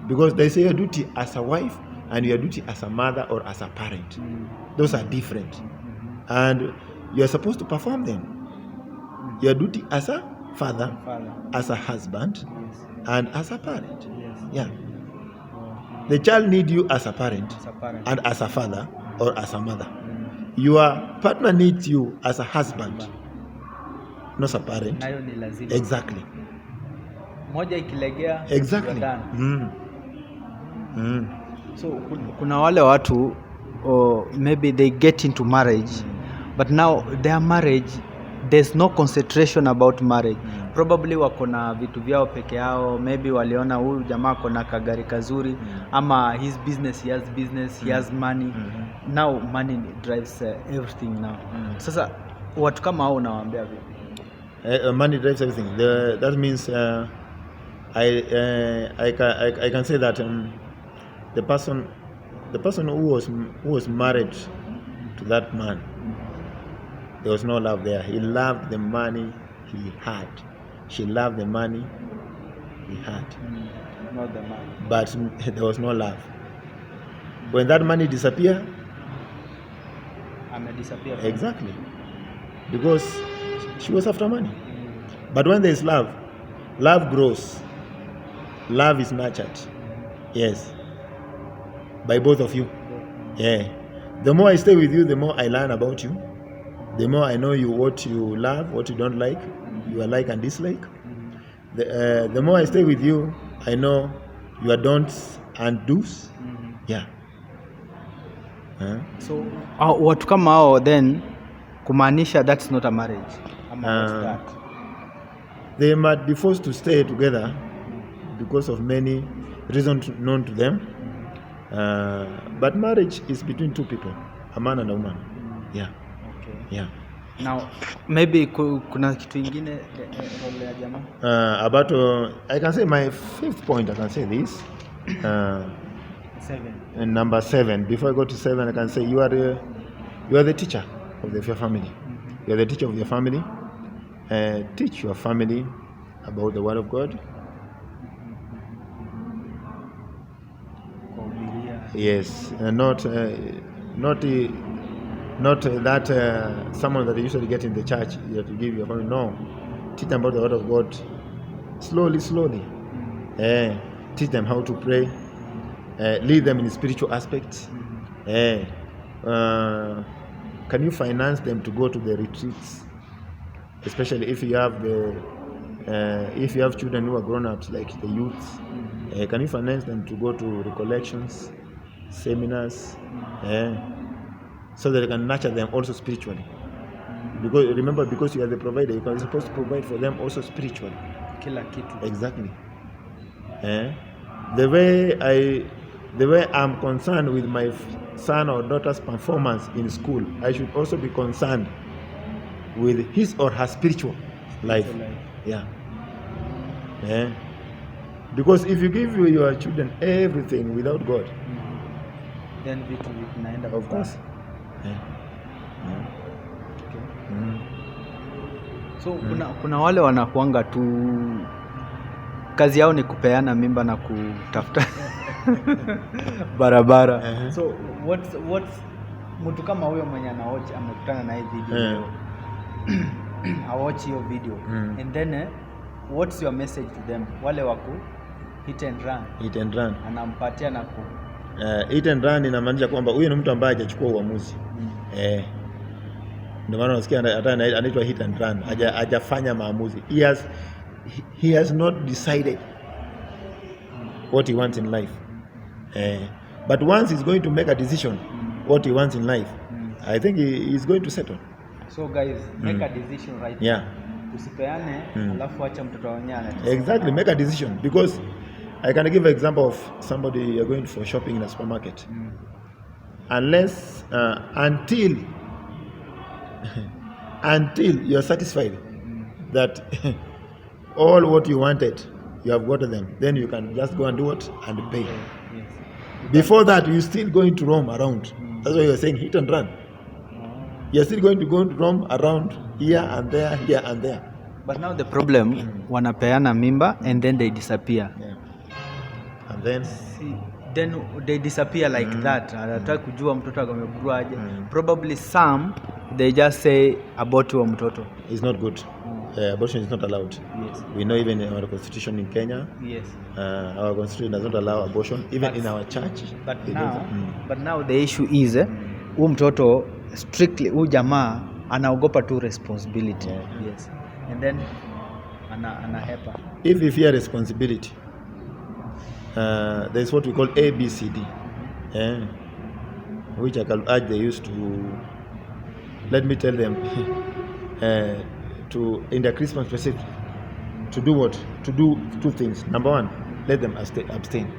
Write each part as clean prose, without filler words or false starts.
Because they say your duty as a wife and your duty as a mother or as a parent. Those are different. And you're supposed to perform them. Your duty as a father, as a husband, and as a parent. Yeah. The child needs you as a parent, and as a father or as a mother. Your partner needs you as a husband, not a parent. Exactly. Exactly. So kuna wale watu maybe they get into marriage, but now their marriage, there's no concentration about marriage. Probably wako na vitu vyao peke yao, maybe waliona huyu jamaa kona kagari kazuri, ama his business, he has money. Now money drives everything now. Sasa watu kama hao unawaambia vipi? Money drives everything. That means I can say that the person who was married to that man, there was no love there. He loved the money he had. She loved the money he had. Not the money. But there was no love. When that money disappeared, disappear. Exactly. Because she was after money. But when there is love, love grows. Love is nurtured. Yes. By both of you. Yeah. The more I stay with you, the more I learn about you. The more I know you, what you love, what you don't like, your like and dislike. The more I stay with you, I know your don'ts and do's. Yeah. So watu kama hao then kumaanisha that's not a marriage. They might be forced to stay together because of many reasons known to them. But marriage is between two people, a man and a woman. Yeah. Okay. Yeah. Now maybe kuna kitu ingine ya jamaa about I can say my fifth point. I can say this. 7. And number 7. Before I go to 7, I can say you are the teacher of your family. You are the teacher of your family. Teach your family about the Word of God. Yes, not that someone that you usually get in the church you have to give your family. No, teach them about the Word of God. Slowly. Teach them how to pray. Lead them in spiritual aspects. Can you finance them to go to the retreats, especially if you have children who are grown-ups like the youths? Can you finance them to go to recollections, seminars, so that they can nurture them also spiritually? Because remember, because you are the provider, you are supposed to provide for them also spiritually. Kila kitu. Exactly. The way I'm concerned with my son or daughter's performance in school, I should also be concerned with his or her spiritual life. Yeah. Because if you give your children everything without God, then vitu vinaenda. Of course. Okay. So kuna wale wanakuanga tu kazi yao ni kupeana mimba na kutafuta barabara. So what's mtu kama huyo mwenye anaochi amekutana na hii video awatch hiyo video and then what's your message to them, wale wako hit and run anampatia na hit and run inamaanisha kwamba huyo ni mtu ambaye hajachukua uamuzi. Ndio maana unasikia hata anaitwa hit and run, hajafanya maamuzi. He has not decided what he wants in life. But once he's going to make a decision what he wants in life, I think he is going to settle. So guys, make a decision right now. Usipeane alafu acha mtoto wanyana. Exactly, make a decision, because I can give an example of somebody you're going for shopping in a supermarket. Unless until you're satisfied that all what you wanted you have got them, then you can just go and do it and pay. Yes. Before that, you're still going to roam around. That's why you're saying hit and run. You're still going to roam around here and there. But now the problem, wanapeana mimba and then they disappear. And then then they disappear like that. Anataka kujua mtoto amegrowaje. Probably some they just say abort huo mtoto. It's not good. Abortion is not allowed. Yes. We know even in our constitution in Kenya. Yes. Our constitution does not allow abortion, even in our church. But now the issue is huyu mtoto strictly, huyu jamaa anaogopa tu responsibility. Yes. And then anahepa. If you fear responsibility, there is what we call ABCD, which I can urge they used to, let me tell them, to in the Christmas specific, to do what? To do two things. Number one, let them abstain.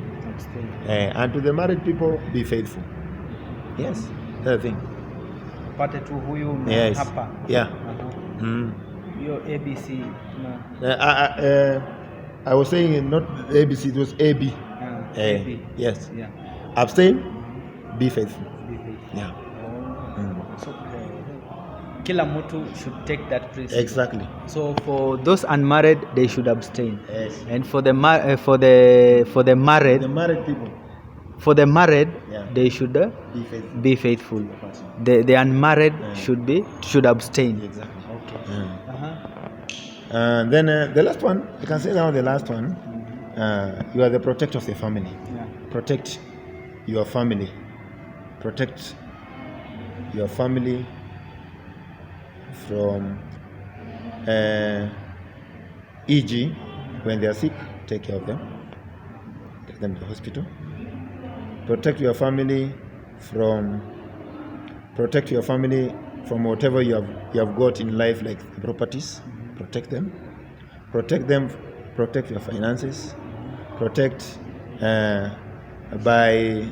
And to the married people, be faithful. Yes, that's the thing. Pate tu huyu yes. Hapa. Yeah. Your ABC. I was saying not ABC, it was AB. AB. Yes. Yeah. Abstain, be faithful. Be faithful. Yeah. So kila mtu should take that principle. Exactly. So for those unmarried, they should abstain. Yes. And for the married, The married people, for the married, yeah, they should be faithful. be faithful. The unmarried should abstain. Exactly. Okay. And then the last one, I can say now the last one, you are the protector of the family. Yeah. Protect your family. Protect your family from e.g. when they are sick, take care of them. Take them to the hospital. Protect your family from whatever you have got in life, like properties. Protect them. Protect your finances. Protect by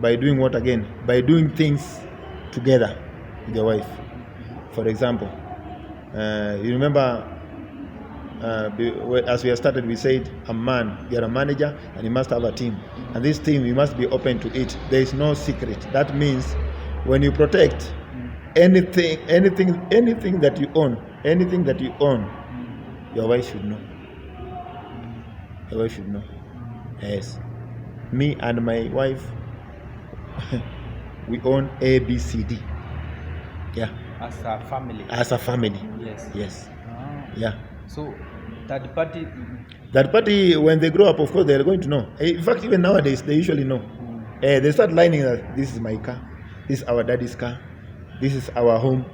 doing what again? By doing things together with your wife. For example, you remember as we have started, we said you're a manager and you must have a team, and this team, you must be open to it. There is no secret. That means when you protect anything that you own, your wife should know. Your wife should know. Yes. Me and my wife, we own ABCD. Yeah. As a family. As a family. Yes. Yes. Ah. Yeah. So third party. That party, when they grow up, of course, they are going to know. In fact, even nowadays, they usually know. They start lining that this is my car, this is our daddy's car, this is our home.